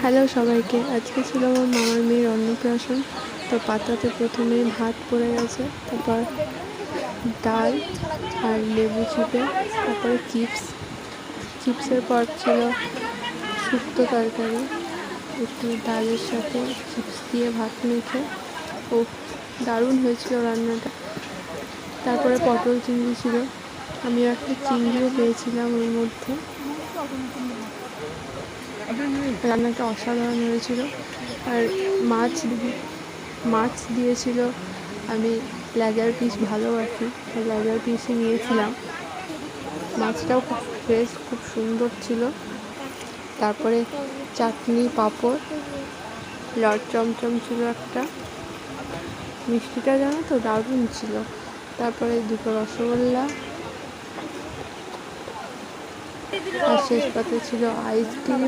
Hello সবাইকে, আজকে ছিল আমার মামার মেয়ের অন্নপ্রাশন। তো পাতাতে প্রথমে ভাত পড়ে গেছে, তারপর ডাল আর লেবু চিপে, তারপরে চিপসের পর ছিল শুক্তো তরকারি, একটু ডালের সাথে চিপস দিয়ে ভাত মেখে। ও দারুণ হয়েছিল রান্নাটা। তারপরে পটল চিংড়ি ছিল, আমিও একটা চিংড়িও পেয়েছিলাম ওর মধ্যে। রান্নাটা অসাধারণ হয়েছিল। আর মাছ দিয়েছিল, আমি লেজার পিস ভালোবাসি, লেজার পিসই নিয়েছিলাম। মাছটাও খুব ফ্রেশ, খুব সুন্দর ছিল। তারপরে চাটনি, পাঁপড়, লট চমচম ছিল একটা, মিষ্টিটা জানো তো দারুণ ছিল। তারপরে দুটো রসগোল্লা, আর শেষ পাতে ছিল আইসক্রিম।